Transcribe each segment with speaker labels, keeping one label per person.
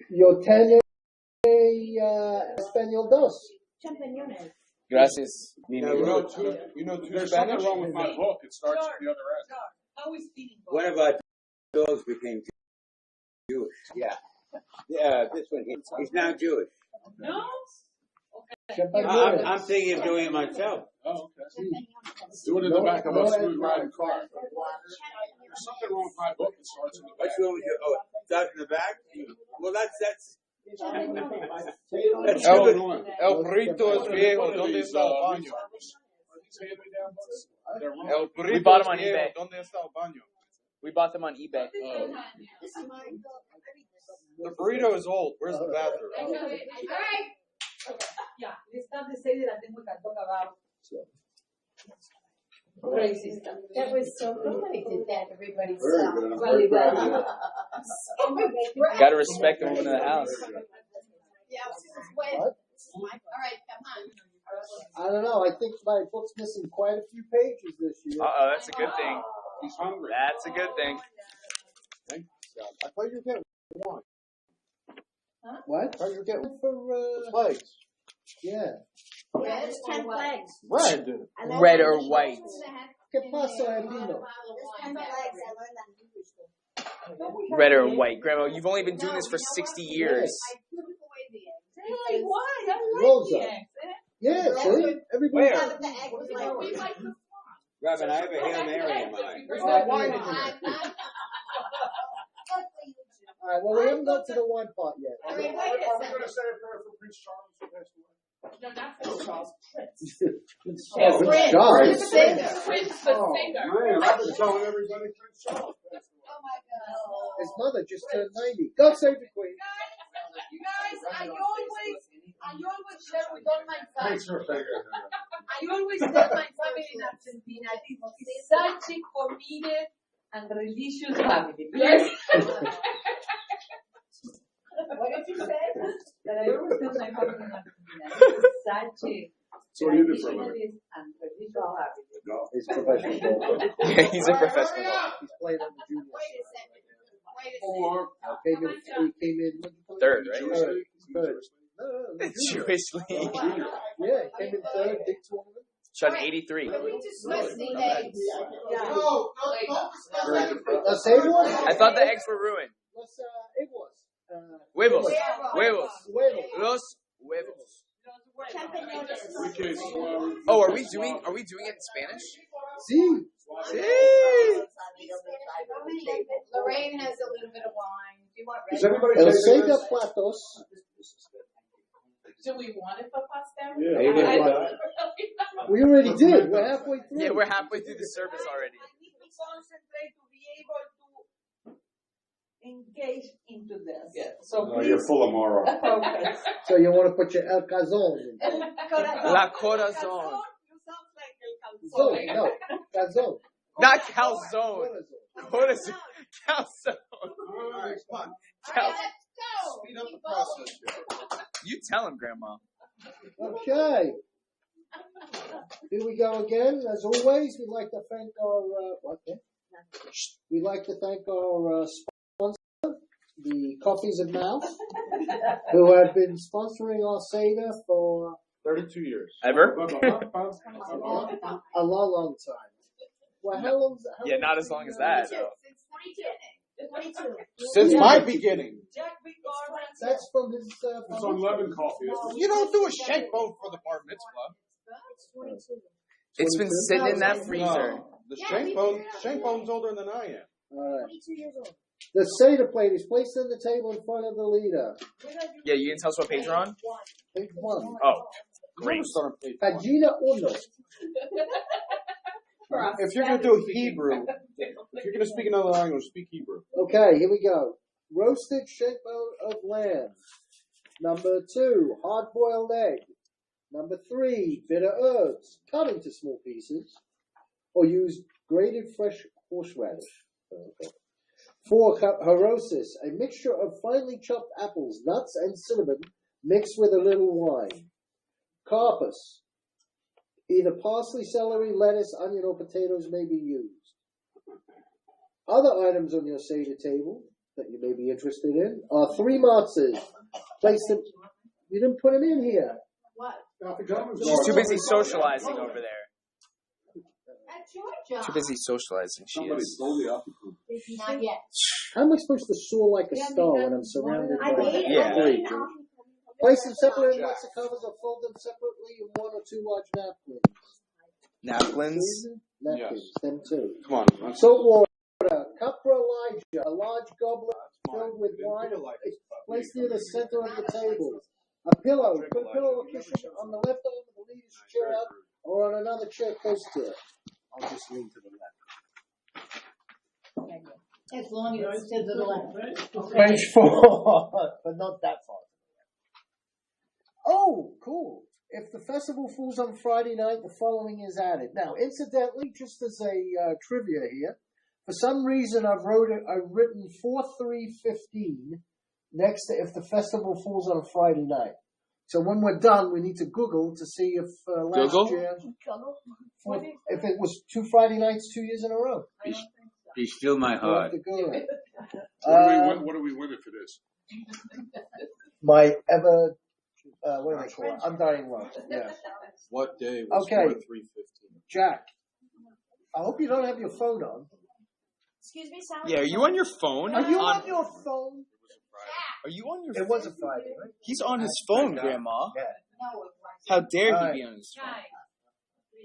Speaker 1: Yo tengo español dos.
Speaker 2: Champiñones.
Speaker 3: Gracias.
Speaker 4: You know two
Speaker 5: There's
Speaker 4: Spanish?
Speaker 5: something wrong with my book. It starts at the other end.
Speaker 6: How is feeding?
Speaker 4: One of our dogs became Jewish. Yeah. Yeah, this one, he's now Jewish.
Speaker 6: No?
Speaker 4: I'm thinking of doing it myself.
Speaker 5: Oh, okay. Do it in the back of a smooth riding car. There's something wrong with my book. It starts in the back.
Speaker 4: What's wrong with you? Oh, that's in the back? Well, that's
Speaker 3: El burrito es viejo. ¿Dónde está el baño? El burrito we bought them on eBay. ¿Dónde está el baño? We bought them on eBay.
Speaker 7: The burrito is old. Where's the bathroom?
Speaker 6: All right. Yeah, let's start the Seder and then we can talk about crazy stuff.
Speaker 2: That was so good. I did that. Everybody
Speaker 5: Very
Speaker 2: stopped.
Speaker 5: good. I'm very proud of you.
Speaker 3: Gotta respect the woman in the house.
Speaker 2: Yeah, wait. All right, come on.
Speaker 1: I don't know. I think my book's missing quite a few pages this year.
Speaker 3: That's a good thing.
Speaker 5: He's hungry.
Speaker 3: That's a good thing.
Speaker 7: I thought you were getting one.
Speaker 1: What?
Speaker 7: I thought you were getting
Speaker 1: For
Speaker 7: flags.
Speaker 1: yeah.
Speaker 2: Yeah, there's 10 flags.
Speaker 7: Red.
Speaker 3: Red or white.
Speaker 1: ¿Qué pasa, Andino?
Speaker 3: Red or white. Grandma, you've only been doing this for 60 years.
Speaker 6: Really? Why? I like
Speaker 1: Rosa.
Speaker 6: the eggs.
Speaker 1: Yeah, see? Everybody.
Speaker 4: Where? Robin, I have a Hail Mary in mine.
Speaker 1: There's no wine in here. All right, well, we haven't got to the wine part yet.
Speaker 5: Are we going to say a prayer for Prince Charles who passed away?
Speaker 6: No, not Prince Charles. Prince.
Speaker 1: Prince Charles.
Speaker 6: Prince the singer.
Speaker 5: Man, I've been telling everybody Prince Charles passed away.
Speaker 2: Oh my God.
Speaker 1: His mother just turned 90. God save the Queen.
Speaker 6: You guys, I always share with all my
Speaker 5: Thanks
Speaker 6: family.
Speaker 5: for figuring
Speaker 6: I always tell my family in Argentina, this is such a committed and religious family. Yes.
Speaker 2: What did you say?
Speaker 6: That I always tell my family in Argentina, this is such a
Speaker 5: So what do you do for a living?
Speaker 6: traditionalist and religious family.
Speaker 5: No.
Speaker 1: He's a professional golfer.
Speaker 3: He's a professional.
Speaker 1: He's played on the junior
Speaker 2: Wait a
Speaker 1: side.
Speaker 2: second. Wait a second.
Speaker 5: Or
Speaker 1: He came in
Speaker 3: Third, right?
Speaker 1: Third. No,
Speaker 3: Jewish league.
Speaker 1: Yeah, he came in third, big tournament.
Speaker 3: Shot 83.
Speaker 2: Can we discuss the eggs?
Speaker 5: no,
Speaker 1: Let's say it was.
Speaker 3: I thought the eggs were ruined.
Speaker 1: It was.
Speaker 3: Huevos. Huevos.
Speaker 1: Huevos.
Speaker 3: Los huevos.
Speaker 2: Champiñones.
Speaker 3: Oh, are we doing it in Spanish?
Speaker 1: See.
Speaker 3: Sí.
Speaker 2: Lorraine has a little bit of wine. Do you want red?
Speaker 5: Is everybody
Speaker 1: El
Speaker 5: tasting
Speaker 1: Seder
Speaker 5: this?
Speaker 1: platos.
Speaker 6: Do we want it for pasta?
Speaker 5: Yeah.
Speaker 1: We already did. We're halfway through.
Speaker 3: Yeah, we're halfway through the service already.
Speaker 6: I need to concentrate to be able to engage into this. Yeah. So
Speaker 5: No, you're full of moral.
Speaker 6: Okay.
Speaker 1: So you want to put your El Cazón in.
Speaker 3: La corazón.
Speaker 6: You sound like el
Speaker 1: Zone,
Speaker 6: calzone.
Speaker 1: no. Cazón.
Speaker 3: Not calzone. Corazón. Calzone.
Speaker 5: All right, come on.
Speaker 3: Cal-
Speaker 5: Speed up the process here.
Speaker 3: You tell him, Grandma.
Speaker 1: Okay. Here we go again. As always, we'd like to thank our we'd like to thank our sponsor, the Coffees of Mouth, who have been sponsoring our Seder for
Speaker 5: 32 years.
Speaker 3: Ever?
Speaker 1: a long time. Well, how long?
Speaker 3: Yeah, not as long as that. though.
Speaker 2: Since 22.
Speaker 7: Since my beginning.
Speaker 6: Jack Big Garden.
Speaker 1: That's from his.
Speaker 5: It's on lemon coffee.
Speaker 7: You don't do a shank boat for the bar mitzvah.
Speaker 3: It's been sitting in that freezer.
Speaker 7: No, the shank bone's older than I am.
Speaker 1: All right.
Speaker 2: 22 years old.
Speaker 1: The Seder plate is placed on the table in front of the leader.
Speaker 3: Yeah, you didn't tell us what page we're on?
Speaker 1: Page 1.
Speaker 3: Oh, great.
Speaker 1: Pagina uno.
Speaker 7: If you're going to do Hebrew, if you're going to speak another language, speak Hebrew.
Speaker 1: Okay, here we go. Roasted shank bone of lamb. Number 2, hard-boiled egg. Number 3, bitter herbs, cut into small pieces, or use grated fresh horseradish. Okay. 4, harosis, a mixture of finely chopped apples, nuts, and cinnamon mixed with a little wine. Carpus, either parsley, celery, lettuce, onion, or potatoes may be used. Other items on your Seder table, that you may be interested in are 3 matzahs. Placed in, you didn't put them in here.
Speaker 2: What?
Speaker 3: She's too busy socializing over there.
Speaker 2: At Georgia.
Speaker 3: Too busy socializing. She is.
Speaker 2: Not yet.
Speaker 1: How am I supposed to soar like a star when I'm surrounded
Speaker 2: I
Speaker 1: by
Speaker 2: ate it.
Speaker 3: Yeah.
Speaker 1: three? Place them separately in matzo covers or fold them separately in 1 or 2 large napkins.
Speaker 3: Napkins?
Speaker 1: Napkins, them too.
Speaker 7: Come on.
Speaker 1: Salt water, cup for Elijah, a large goblet filled with wine, placed near the center of the table. A pillow, put a pillow or cushion on the left arm of the leader's chair or on another chair close to it. I'll just lean to the left.
Speaker 2: As long as it's to the left.
Speaker 1: Page 4, but not that far. Oh, cool. If the festival falls on Friday night, the following is added. Now, incidentally, just as a trivia here, for some reason I've written 4-3-15 next to if the festival falls on a Friday night. So when we're done, we need to Google to see if last
Speaker 3: Google?
Speaker 1: year, if it was 2 Friday nights 2 years in a row.
Speaker 4: Be still my
Speaker 1: We'll have
Speaker 4: heart.
Speaker 1: to Google it.
Speaker 5: What do we win if it is?
Speaker 1: My ever, what do they call it? Undying love. Yeah.
Speaker 7: What day was
Speaker 1: Okay.
Speaker 7: 3:15?
Speaker 1: Jack, I hope you don't have your phone on.
Speaker 2: Excuse me, Sally?
Speaker 3: Yeah, are you on your phone?
Speaker 1: Are you on your phone?
Speaker 3: Are you on your
Speaker 1: It was a Friday, right?
Speaker 3: He's on his phone, Grandma.
Speaker 1: Yeah.
Speaker 2: No, it wasn't.
Speaker 3: How dare
Speaker 1: Alright.
Speaker 3: he be on his phone?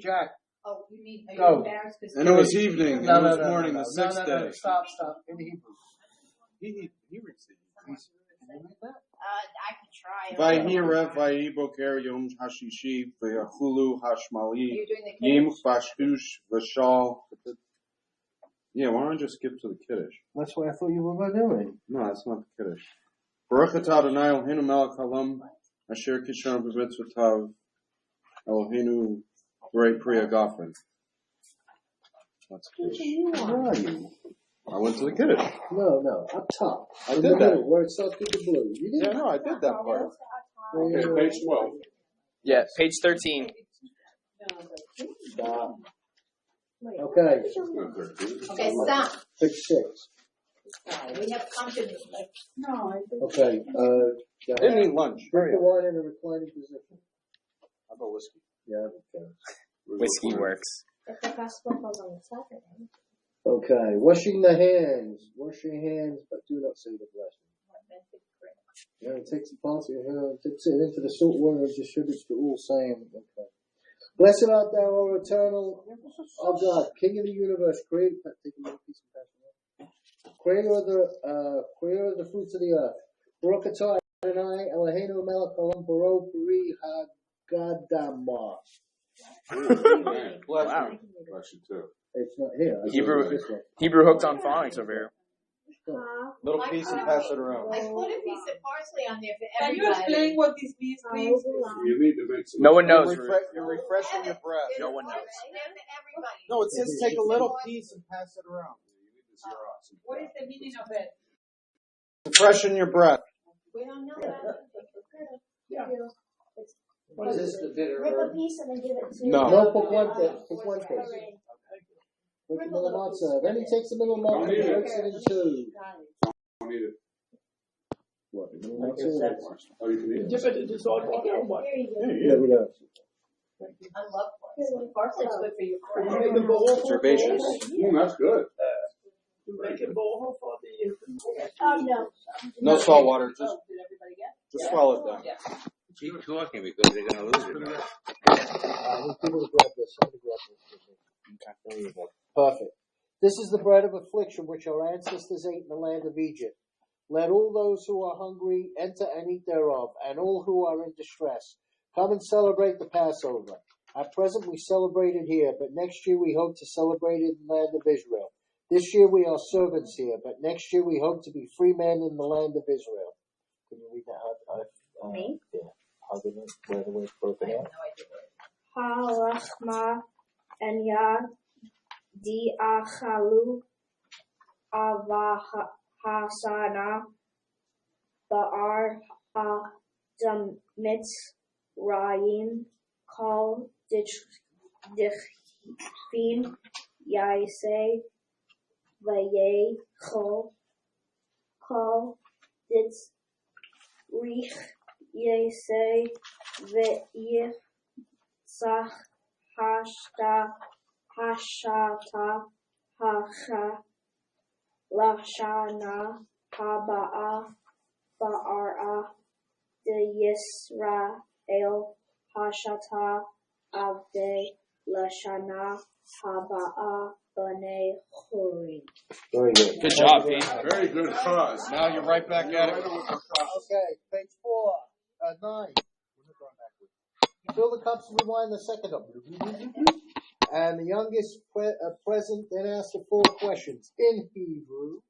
Speaker 1: Jack,
Speaker 2: Oh, you mean, are
Speaker 1: Go.
Speaker 2: you embarrassed?
Speaker 7: And it was evening. And
Speaker 1: no,
Speaker 7: it was
Speaker 1: no, no,
Speaker 7: morning,
Speaker 1: no,
Speaker 7: the
Speaker 1: no,
Speaker 7: 6th
Speaker 1: no, no,
Speaker 7: day.
Speaker 1: stop, in Hebrew.
Speaker 7: He reads it.
Speaker 2: I can try.
Speaker 7: Vayira Vayiboker Yom Hashishi Vayachulu Hashmali
Speaker 2: You're doing the
Speaker 7: Yim Fashtush Vashal. Yeah, why don't I just skip to the Kiddush?
Speaker 1: That's what I thought you were doing.
Speaker 7: No, that's not the Kiddush. Baruch atah Adonai Eloheinu melech haolam asher kishon b'mitzvotav Eloheinu b'rei pri hagafen. That's Kiddush.
Speaker 1: Where are you?
Speaker 7: I went to the Kiddush.
Speaker 1: No, up top.
Speaker 7: I
Speaker 1: in
Speaker 7: did
Speaker 1: the
Speaker 7: that.
Speaker 1: middle, where it starts with the blue. You
Speaker 7: Yeah,
Speaker 1: didn't?
Speaker 7: no, I did that part.
Speaker 5: Okay, page 12.
Speaker 3: Yeah, page 13.
Speaker 1: Stop. Okay,
Speaker 2: Okay, stop.
Speaker 1: page 6.
Speaker 2: We have company.
Speaker 1: Okay,
Speaker 7: I didn't eat lunch.
Speaker 1: drink the wine in a reclining position.
Speaker 7: How about whiskey?
Speaker 1: Yeah, okay.
Speaker 3: Whiskey works.
Speaker 2: If the festival falls on Saturday.
Speaker 1: Okay, washing the hands. Wash your hands, but do not say the blessing. Yeah, it takes the part of your hand, dips it into the salt water and distributes to all, saying, okay. Blessed art thou, O eternal, O God, King of the universe, creator of the fruits of the earth. Baruch atah Adonai Eloheinu melech haolam baro pri hagadama.
Speaker 3: Wow.
Speaker 5: Bless you too.
Speaker 1: It's not here. I
Speaker 3: Hebrew-
Speaker 1: this one.
Speaker 3: Hebrew hooked on phonics over here.
Speaker 7: Little piece and pass it around.
Speaker 2: I put a piece of parsley on there for
Speaker 6: Can you
Speaker 2: everybody.
Speaker 6: explain what this means, please?
Speaker 5: You need to make some.
Speaker 3: No one knows.
Speaker 7: You're refreshing your breath.
Speaker 3: No one knows.
Speaker 2: Everybody.
Speaker 7: No, it says take a little piece and pass it around.
Speaker 6: What is the meaning of it?
Speaker 7: Freshen your breath.
Speaker 2: We don't know that.
Speaker 1: What is this, the bitter
Speaker 8: Rip a
Speaker 1: herb?
Speaker 8: piece and then give it to
Speaker 7: No.
Speaker 1: No, pick one thing. Pick one thing. Put the middle matzah. Then he takes the middle matzah and breaks it in two.
Speaker 5: Don't need it.
Speaker 1: What, the middle matzah?
Speaker 5: Oh, you can eat it.
Speaker 6: Dip it into salt water or what?
Speaker 8: There you go.
Speaker 1: Yeah, we don't.
Speaker 2: I love parsley. Parsley's good for you.
Speaker 6: You make a bowl for
Speaker 7: Herbaceous.
Speaker 5: That's good.
Speaker 6: You make a bowl for the.
Speaker 8: No.
Speaker 7: No salt water.
Speaker 6: Did everybody get?
Speaker 7: Just swallow it down.
Speaker 6: Yeah.
Speaker 4: Keep talking because they're going to lose it.
Speaker 1: I need people to grab this. Somebody grab this. Okay. There you go. Perfect. This is the bread of affliction which our ancestors ate in the land of Egypt. Let all those who are hungry enter and eat thereof, and all who are in distress. Come and celebrate the Passover. At present we celebrate it here, but next year we hope to celebrate it in the land of Israel. This year we are servants here, but next year we hope to be free men in the land of Israel. Can you read that?
Speaker 8: Me?
Speaker 1: Yeah. Where the word's broken out?
Speaker 8: Halachma enya di achalu avahasana ba'ar ha'damitz rayim kol dichfin yaise vayechol Kol Ditz Rich Yese Ve'Yitzach Hashata Hacha Lashana Haba'a Ba'ara De Yisrael Hashata Avde Lashana Haba'a B'nei Chorim.
Speaker 1: Very good.
Speaker 3: Good job, Pete.
Speaker 5: Very good cause.
Speaker 7: Now you're right back at it.
Speaker 1: Okay, page 4, 9. We're not going backwards. Fill the cups and rewind the second up. And the youngest present then asks the 4 questions in Hebrew.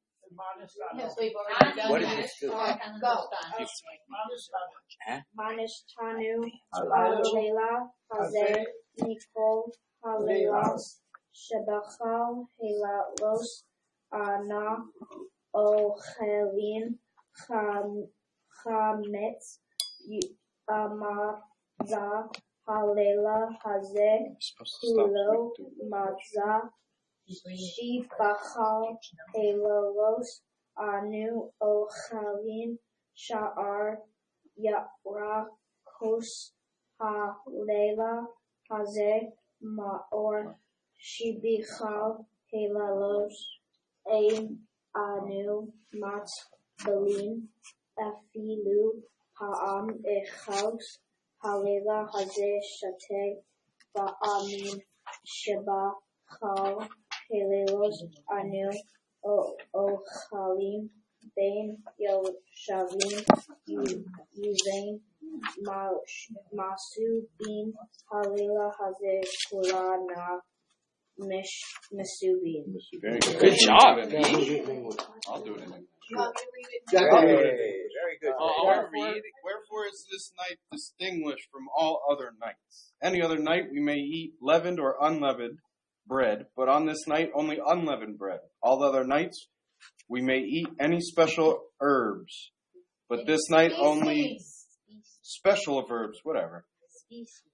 Speaker 2: Yes, we've already done
Speaker 4: What is
Speaker 2: that.
Speaker 4: this to?
Speaker 2: Go.
Speaker 8: Manishtanu Halela Hazeh Nikol Halelas Shebachal Helalos Ana Ochelin Chametz Amadza Halela Hazeh Hulo Madza Shibachal Helalos Anu Ochelin Sha'ar Yarakos Halela Hazeh Maor Shibichal Helalos Ein Anu Mat Belin Afilu Ha'am Echos Halela Hazeh Shate Ba'amin Sheba Chal Helalos Anu Ochalim Ben Yoshavim Yuvain Masu Bin Halela Hazeh Kulana Mesubin.
Speaker 7: Very good.
Speaker 3: Good job,
Speaker 7: I'll do it
Speaker 3: Pete.
Speaker 7: in English.
Speaker 2: You want me to read it?
Speaker 1: Jack,
Speaker 4: Hey, very good.
Speaker 3: I'll read.
Speaker 7: Wherefore is this night distinguished from all other nights? Any other night we may eat leavened or unleavened bread, but on this night only unleavened bread. All other nights we may eat any special herbs, but this night only special of herbs, whatever.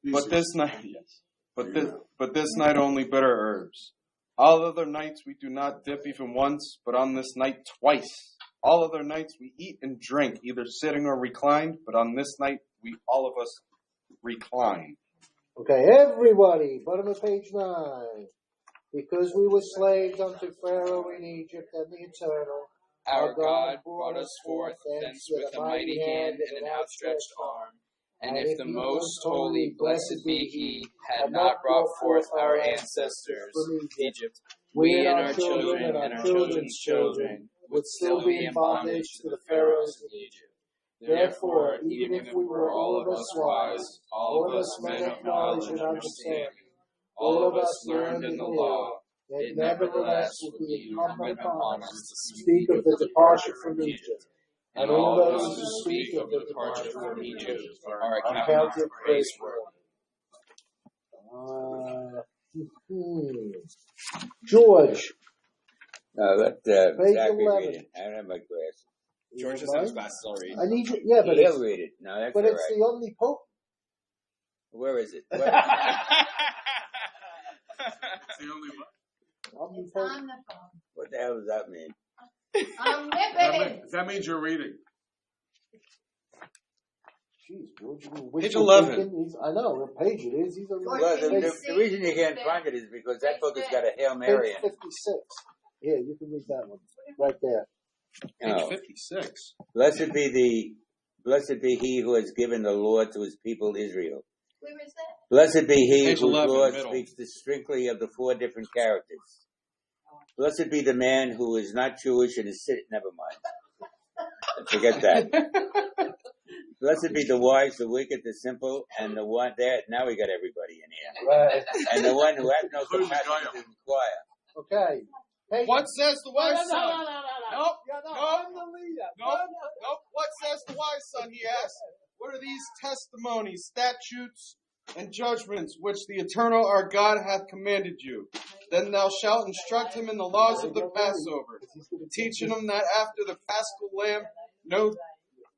Speaker 7: But this night, yes. But this night only bitter herbs. All other nights we do not dip even once, but on this night twice. All other nights we eat and drink, either sitting or reclined, but on this night we all of us recline.
Speaker 1: Okay, everybody, bottom of page 9. Because we were slaves unto Pharaoh in Egypt, and the Eternal,
Speaker 3: Our God brought us forth thence with a mighty hand and an outstretched arm. And if the most holy, blessed be He, had not brought forth our ancestors from Egypt, we and our children and our children's children would still be in bondage to the pharaohs of Egypt. Therefore, even if we were all of us wise, all of us men of knowledge and understanding, all of us learned in the law, it nevertheless would be incumbent upon us to speak of the departure from Egypt. And all those who speak of the departure from Egypt are accounted praiseworthy.
Speaker 1: George.
Speaker 4: Let
Speaker 1: Page
Speaker 4: Zach
Speaker 1: 11.
Speaker 4: read it. I don't have my glasses.
Speaker 3: George doesn't have his glasses already.
Speaker 1: I need you, yeah, but
Speaker 4: He'll
Speaker 1: it's,
Speaker 4: read it. No, that's
Speaker 1: but
Speaker 4: all
Speaker 1: it's
Speaker 4: right.
Speaker 1: the omnipotent.
Speaker 4: Where is it?
Speaker 7: It's the only one.
Speaker 1: Omnipotent.
Speaker 4: What the hell does that mean?
Speaker 7: That means you're reading.
Speaker 1: Jeez, George,
Speaker 7: Page 11.
Speaker 1: I know what page it is. He's on
Speaker 4: Well, the reason you can't find it is because that book has got a Hail Mary
Speaker 1: page
Speaker 4: in it.
Speaker 1: 56. Here, you can read that one right there.
Speaker 7: Page
Speaker 4: Oh.
Speaker 7: 56.
Speaker 4: Blessed be he who has given the law to his people Israel.
Speaker 2: Where is that?
Speaker 4: Blessed be he
Speaker 7: Page
Speaker 4: whose
Speaker 7: 11,
Speaker 4: law
Speaker 7: middle.
Speaker 4: speaks distinctly of the 4 different characters. Blessed be the man who is not Jewish and is never mind. Forget that. Blessed be the wise, the wicked, the simple, and the one there. Now we got everybody in here.
Speaker 1: Right.
Speaker 4: And the one who has no
Speaker 7: Including the
Speaker 4: capacity
Speaker 7: guy.
Speaker 4: to inquire.
Speaker 1: Okay. Page
Speaker 7: What says the wise
Speaker 1: no,
Speaker 7: son? Nope.
Speaker 1: You're not.
Speaker 7: Nope.
Speaker 1: I'm the leader.
Speaker 7: Nope. What says the wise son? He asks. What are these testimonies, statutes, and judgments which the eternal our God hath commanded you? Then thou shalt instruct him in the laws of the Passover, teaching him that after the Paschal lamb no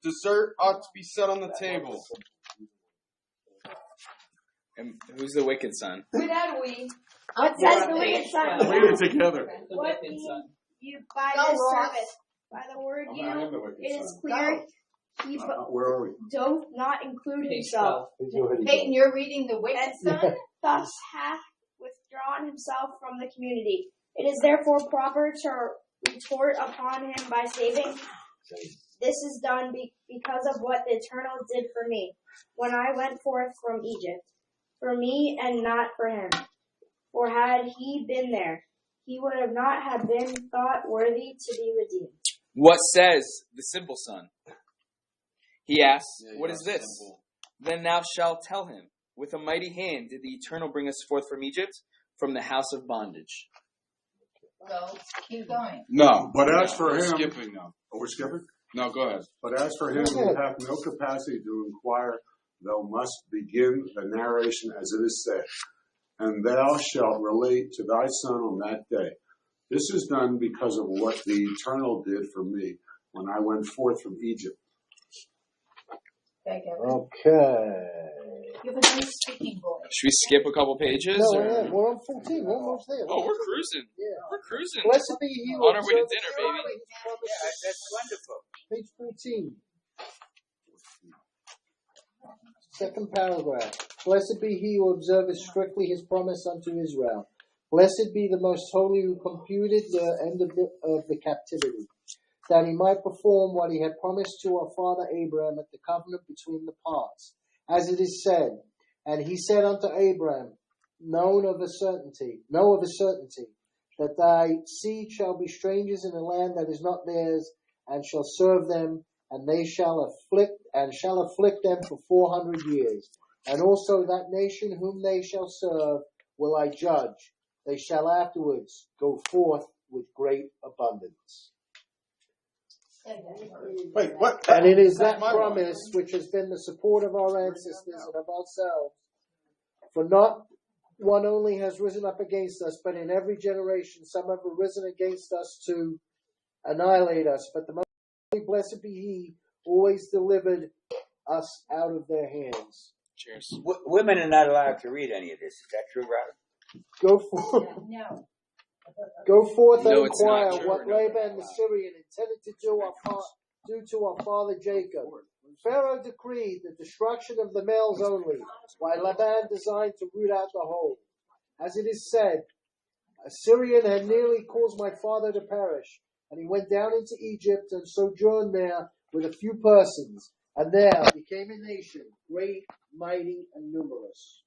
Speaker 7: dessert ought to be set on the table.
Speaker 3: And who's the wicked son?
Speaker 6: Without we.
Speaker 8: What says the wicked son?
Speaker 7: Read it together.
Speaker 8: What mean you by
Speaker 2: Go,
Speaker 8: this
Speaker 2: Ross.
Speaker 8: Sabbath? By the word
Speaker 5: I
Speaker 8: you,
Speaker 5: am the wicked
Speaker 8: it is
Speaker 5: son.
Speaker 8: clear he
Speaker 5: Where are we?
Speaker 8: doth not include
Speaker 3: Page
Speaker 8: himself,
Speaker 3: 12.
Speaker 2: Peyton, you're reading the wicked
Speaker 8: and
Speaker 2: son?
Speaker 8: thus hath withdrawn himself from the community. It is therefore proper to retort upon him by stating, this is done because of what the Eternal did for me when I went forth from Egypt, for me and not for him. For had he been there, he would have not have been thought worthy to be redeemed.
Speaker 3: What says the simple son? He asks,
Speaker 7: Yeah,
Speaker 3: what is this?
Speaker 7: simple.
Speaker 3: Then thou shalt tell him, with a mighty hand did the Eternal bring us forth from Egypt, from the house of bondage.
Speaker 2: Go. Keep going.
Speaker 5: No, but as for
Speaker 7: We're
Speaker 5: him,
Speaker 7: skipping now.
Speaker 5: oh, we're skipping.
Speaker 7: No, go ahead.
Speaker 5: But as for him who hath no capacity to inquire, thou must begin the narration as it is said, and thou shalt relate to thy son on that day. This is done because of what the Eternal did for me when I went forth from Egypt.
Speaker 2: Okay, Kevin.
Speaker 1: Okay.
Speaker 2: You have a nice speaking voice.
Speaker 3: Should we skip a couple pages?
Speaker 1: No,
Speaker 3: or?
Speaker 1: yeah, we're on 14. We're almost there.
Speaker 3: Oh, we're cruising.
Speaker 1: Yeah.
Speaker 3: We're cruising.
Speaker 1: Blessed be he who
Speaker 3: On our way to
Speaker 1: observes
Speaker 3: dinner,
Speaker 1: his
Speaker 3: baby.
Speaker 1: promises.
Speaker 4: Yeah, that's wonderful.
Speaker 1: Page 14. Second paragraph. Blessed be he who observeth strictly his promise unto Israel. Blessed be the most holy who computed the end of the captivity, that he might perform what he had promised to our father Abraham at the covenant between the parts. As it is said, and he said unto Abraham, know of a certainty, that thy seed shall be strangers in a land that is not theirs, and shall serve them, and they shall afflict them for 400 years. And also that nation whom they shall serve will I judge. They shall afterwards go forth with great abundance.
Speaker 7: Wait, what?
Speaker 1: And it is that
Speaker 7: My
Speaker 1: promise which has been the support of our ancestors and of ourselves. For not one only has risen up against us, but in every generation some have risen against us to annihilate us. But the most holy, blessed be he, always delivered us out of their hands.
Speaker 3: Cheers.
Speaker 4: Women are not allowed to read any of this. Is that true, Robert?
Speaker 1: Go forth,
Speaker 2: No.
Speaker 1: go forth and
Speaker 3: No, it's not
Speaker 1: inquire
Speaker 3: true.
Speaker 1: what Laban the Syrian intended to do to our father Jacob. Pharaoh decreed the destruction of the males only, while Laban designed to root out the whole. As it is said, a Syrian had nearly caused my father to perish, and he went down into Egypt and sojourned there with a few persons, and there became a nation, great, mighty, and numerous.